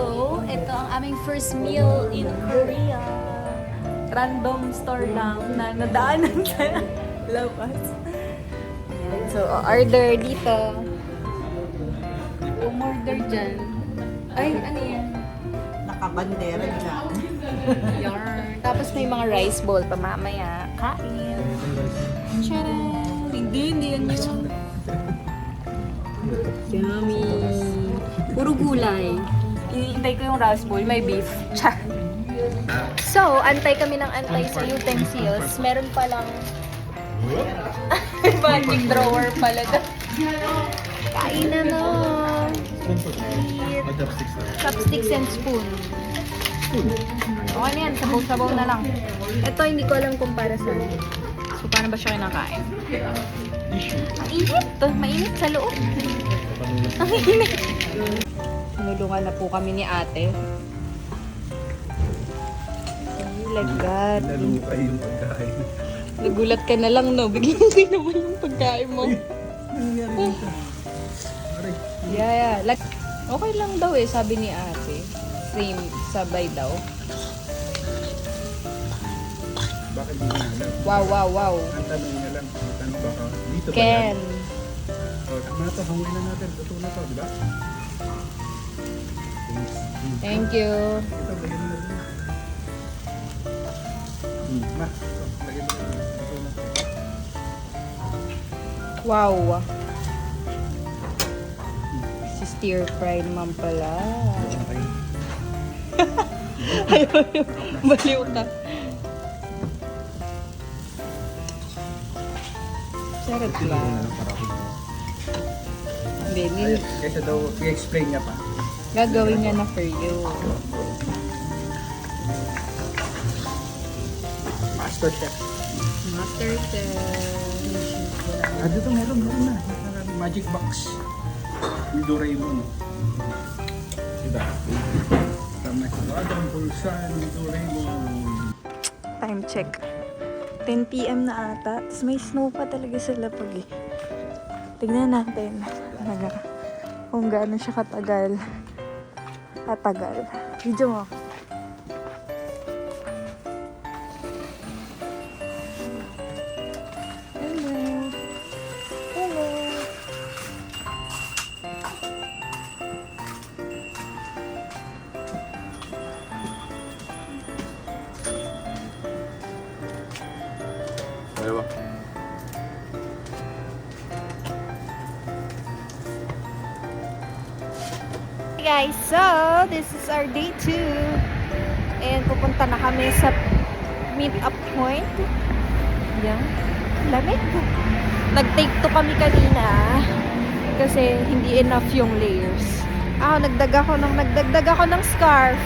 So, ito ang aming first meal in Korea. Random store lang na nadaanan sa labas. Ayan. So, order dito. Umorder dyan. Ay, ano yan? Nakabandera dyan. Yarn. Tapos may mga rice bowl pa mamaya. Kain. Tcharan! Hindi yan yun. Yummy. Puro gulay. Iniintay ko yung rice bowl. May beef. Cha! So, antay kami ng antay sa utensils. Meron palang magic drawer pala. Kain na no. Chopsticks and spoon. Okay na yan. Sabaw-sabaw na lang. Ito hindi ko alam kung para saan. So, paano ba siya kinakain? Ang init. Mainit sa loob. Ang init. Nulungan na po kami ni ate. Lagad. Nalukay yung pagkain. Nagulat ka na lang, no? Biglang kinuha yung pagkain mo. Nangyari dito? Aray. Yeah. Okay lang daw eh, sabi ni ate. Same, sabay daw. Bakit hindi na alam? Wow. Ang tanong na lang, tanong baka dito ba Ken. yan? O, tama na to, hanguin na natin. Totoo na to, di ba? Thank you. Ito, lagyan mo na rin. Ma, ito, lagyan mo na rin. Totoo na to. Wow. Si stir fry naman pala. Okay. Ayaw, baliw ka. Sarap Ito ba? na lang para ako. Hindi, Kaysa daw, i-explain niya pa. gagawin niya na for you. Master Chef. Master Ah, dito meron na. Magic box. Ni Doraemon. Diba? Tama sa wadang pulsan ni Doraemon. Time check. 10 PM na ata. Tapos may snow pa talaga sa lapag eh. Tignan natin talaga kung gaano siya katagal. Video mo. Hello. Ano ba? Hey guys, so this is our day 2 and pupunta na kami sa meet-up point. Yan, lamig. Nag-take 2 kami kanina kasi hindi enough yung layers. Nagdagdag ako ng scarf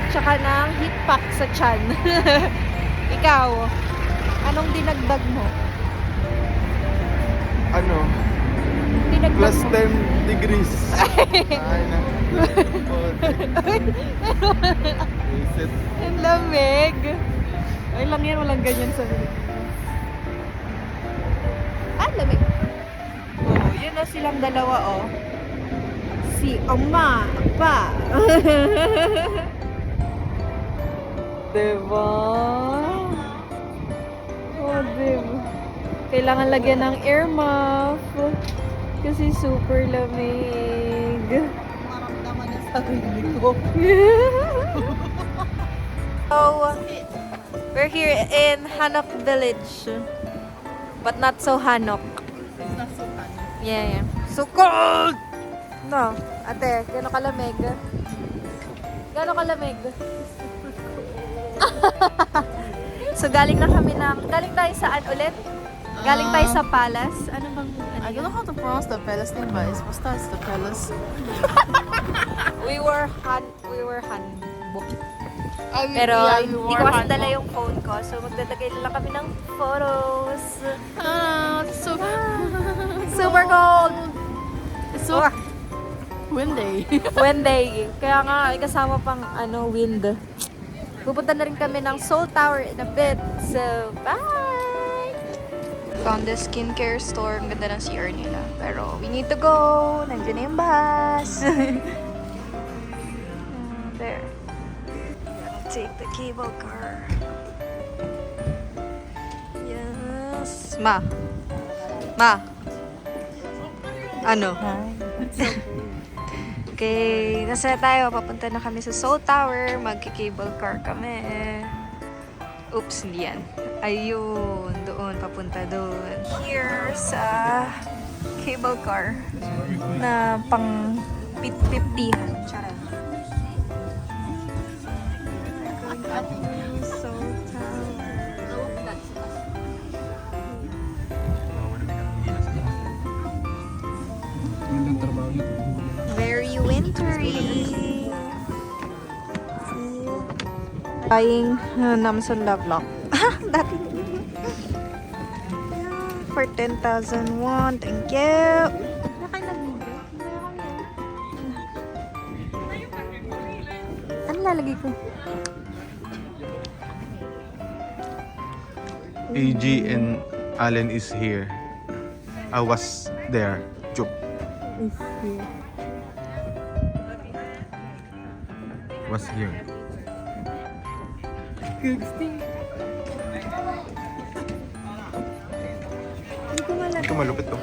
tsaka ng heat pack sa tiyan. Ikaw, anong dinagdag mo? Ano? Dinagdag Plus mo? 10 degrees. Ay na. Reset. Ang lamig. Ay lang yan, walang ganyan sa lamig. Oh, yun na silang dalawa, oh. Si Oma, Pa. Diba? Oh, diba? Kailangan lagyan ng air muff. Kasi super lamig. Maramdaman na sa sarili ko. So, we're here in Hanok Village. But not so Hanok. It's not so fun. Yeah. So cold! No, ate, gano'ng kalamig? Gano'ng kalamig? So, galing tayo saan ulit? Galing tayo sa palace. Ano bang, I don't know how to pronounce the palace name, but it's basta it's the palace. We were handbook. Pero, Pero, hindi ko kasi dala yung phone ko. So, magdadagay lang kami ng photos. so Super cold! It's so windy. Wednesday. Kaya nga, ay kasama pang wind. Pupunta na rin kami ng Seoul Tower in a bit. So, bye! Found the skincare store. Ang ganda ng CR nila. Pero, we need to go. Nandiyan na yung bus. There. Take the cable car. Yes. Ma. Ano? Okay, nasa tayo. Papunta na kami sa Seoul Tower. Magki-cable car kami. Oops, hindi yan. Ayun, doon. Papunta doon. Here sa cable car na pang 50-han. Charot. Going up to Seoul Tower. Magandang trabaho yun. Very wintry. Buying Namsun Lovelock. Dati. For 10,000 won. Thank you. Ano lalagay ko? AG and Allen is here. I was there. Jup. Was here. Ito malupit to.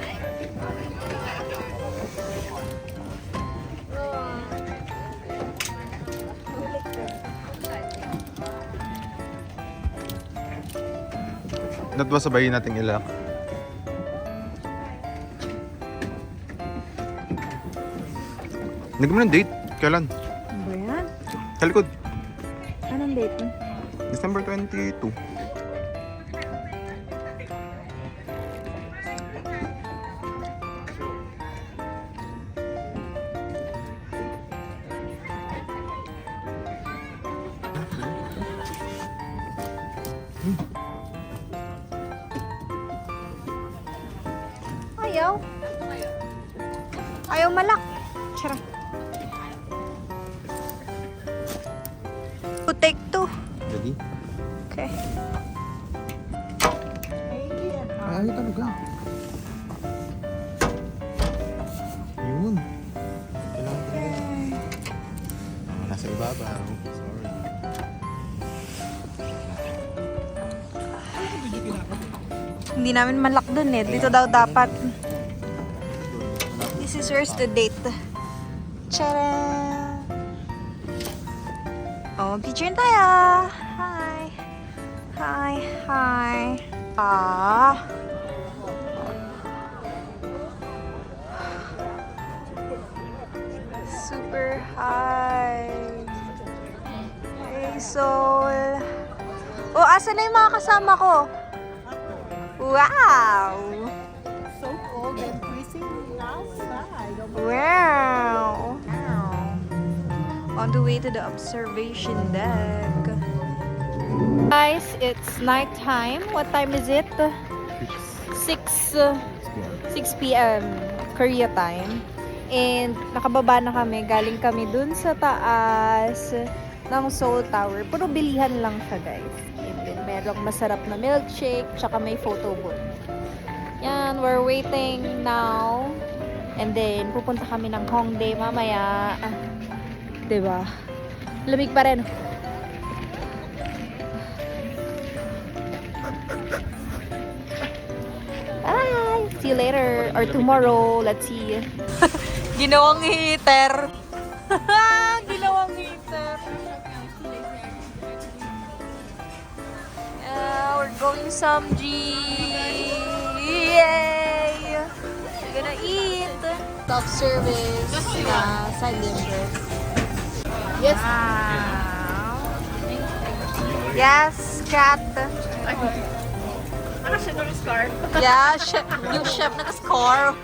That was sabayin nating ilak. Nagmo ng date? Kailan? Ano ba yan? Sa likod. Anong date mo? December 22. Ayaw. Ayaw malak. Tara. Take two. Jadi? Okay. Ay, talaga. Yun. Kailangan talaga. Nasa ibabaw. Sorry. Hindi namin malak dun eh. Dito daw dapat. This is where's the date. Tara! Oh, picture tayo! Hi! Hi! Hi! Ah! Super high! Hey, Seoul! Oh, asa na yung mga kasama ko? Wow! So cold and freezing outside. Wow! On the way to the observation deck. Guys, it's night time. What time is it? 6 p.m. Korea time. And nakababa na kami. Galing kami dun sa taas ng Seoul Tower. Puro bilihan lang siya, guys. And then merong masarap na milkshake, tsaka may photo booth. Yan, we're waiting now. And then pupunta kami ng Hongdae mamaya. Diba? Lamig pa rin. Bye! See you later. Or tomorrow. Let's see. Ginawang heater. Ginawang heater. We're going Samji. Yay! We're gonna eat. Self-service. Side dishes. Yes. Wow. Yes, cat. Ano siya ng scarf? Yeah, yung chef naka-score.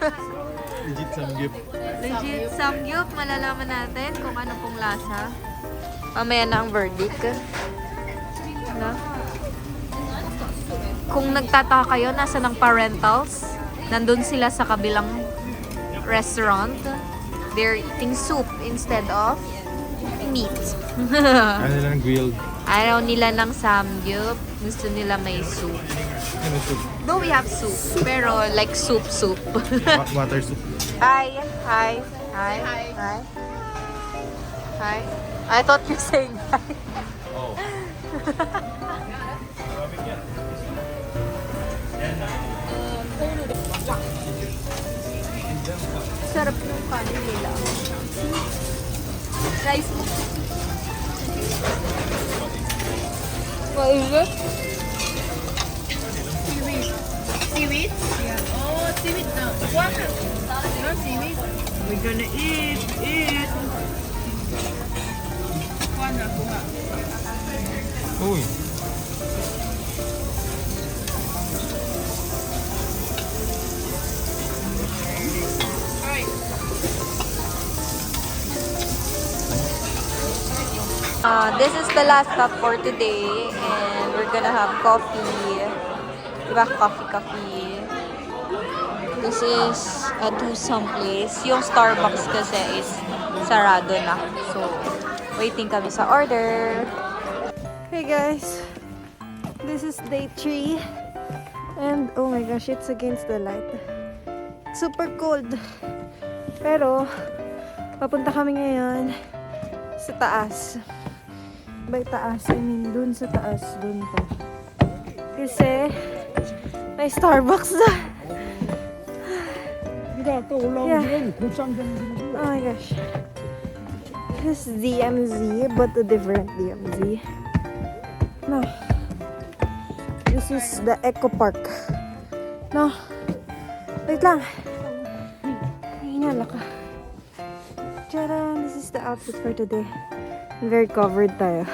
Legit samgyup. Legit samgyup. Malalaman natin kung ano pong lasa. Mamaya na ang verdict. No? Kung nagtataka kayo, nasa ng parentals, nandun sila sa kabilang restaurant. They're eating soup instead of meat. Ano lang grilled? Ayaw nila ng samgyup. Gusto nila may soup. Ano soup? Though we have soup, pero like soup. Water soup. Hi. Hi. Hi. Hi. Hi. I thought you saying hi. Oh. Sarap ng kanin nila. Rice mo. What is it? Seaweed? Yeah. Oh, seaweed now. What? No seaweed. We're gonna eat. Uy. This is the last stop for today and we're gonna have coffee. Diba? Coffee. This is a Tusam place. Yung Starbucks kasi is sarado na. So, waiting kami sa order. Hey guys, this is day 3 and oh my gosh, it's against the light. Super cold. Pero, papunta kami ngayon sa taas. By taas, I mean dun sa taas, dun pa. Kasi, may Starbucks na. Yeah. Oh my gosh. This is DMZ, but a different DMZ. No. This is the Eco Park. No. Wait lang. Hinala ka. Tara, this is the outfit for today. Very covered tayo.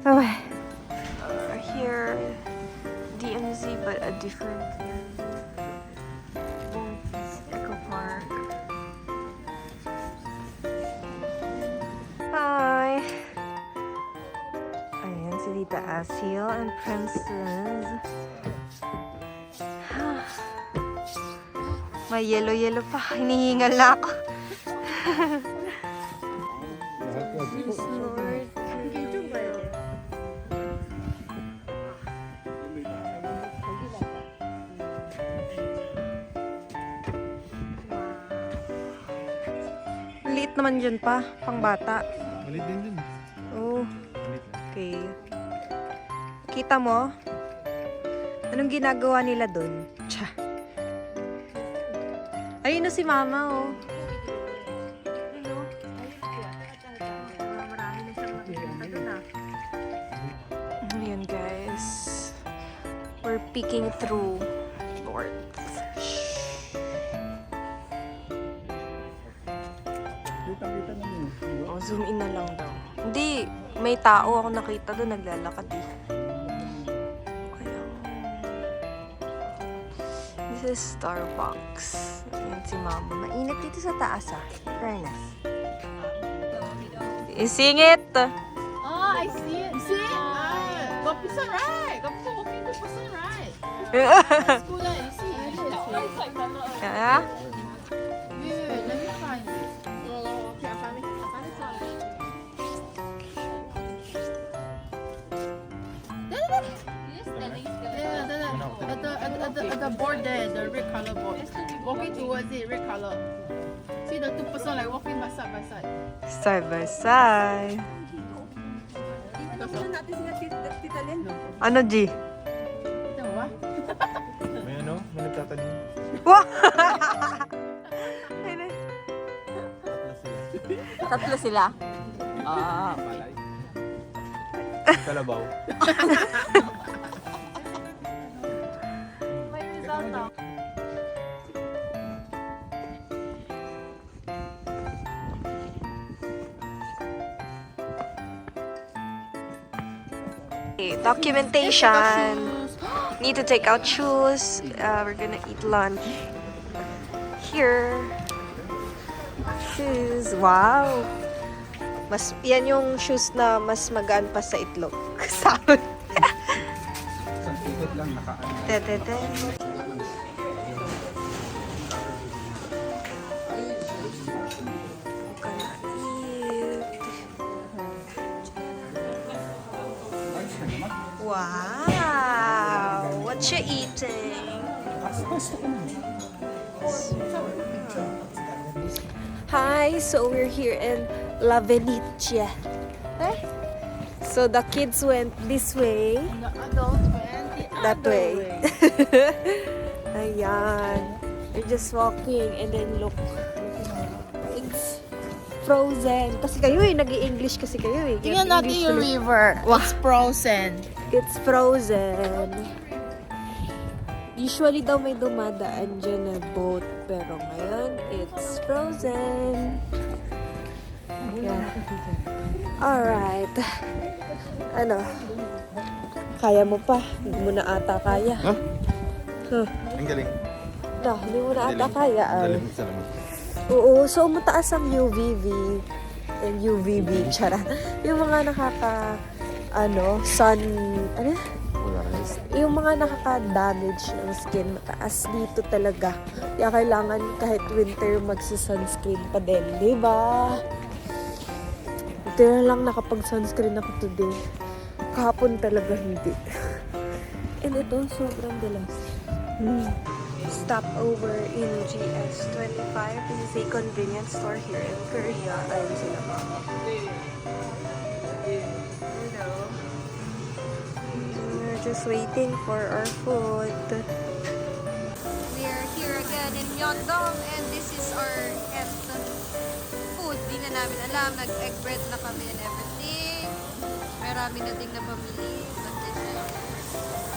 Okay. Here, DMZ, but a different Eco Park. Hi! Ayan, si Tita Asil and Princess. May yellow pa. Hinihingal na ako. Lord. Liit naman yun pa, pang bata. Malit din dun. Oh, okay. Kita mo? Anong ginagawa nila dun? Tsa. Ayun na si Mama, oh. Ayan, guys. We're peeking through Lord. Oh, zoom in na lang daw. Hindi, may tao ako nakita doon naglalakad eh. Kaya, this is Starbucks. Ayan si Mama. Mainit dito sa taas ah. Fairness. Ising it! Oh, I see it. You see it? Got person right. Got people walking to person right. Cool, you see it. Yeah? Yeah, let me find it. Okay, I found it. At the board there, the red color board. Walking towards it, red color. See the two person like walking by side by side. Side by side. Ano, G? Ito, what? May ano? May nagtatanim. Wow! Tatlo sila. Ah, palay. Kalabaw. May result ah. Okay, documentation. Need to take out shoes. We're gonna eat lunch here. Shoes. Wow. Mas yan yung shoes na mas magaan pa sa itlog. Sabi. Isang ikot lang nakaano. Tete. Wow! What you eating? Hi, so we're here in La Venecia. Eh? So the kids went this way, The adults went the that other way. Ayan. We're just walking and then look. It's frozen. Kasi kayo nag-i-English kasi kayo Tingnan natin English yung tuloy. river. It's frozen. It's frozen. Usually daw may dumadaan dyan na boat. Pero ngayon, it's frozen. Yeah. Alright. Ano? Kaya mo pa? Hindi mo na ata kaya. Huh? Huh. Ang galing. No, hindi mo na ata kaya. Ang galing sa laman. Oo, so mataas ang UVB. UVB, tsara. Yung mga sun, Polarized. yung mga nakaka-damage ng skin, mataas dito talaga. Kaya kailangan kahit winter magsa-sunscreen pa din, di ba? Ito na lang nakapag-sunscreen ako today. Kahapon talaga hindi. And ito, sobrang dulas. Stop over in GS25. This is a convenience store here in Korea. Ayun sila pa. Hello. We're just waiting for our food. We are here again in Myeongdong and this is our food. Di na namin alam. Nag-egg bread na kami and everything. Marami na ding napamili. But this is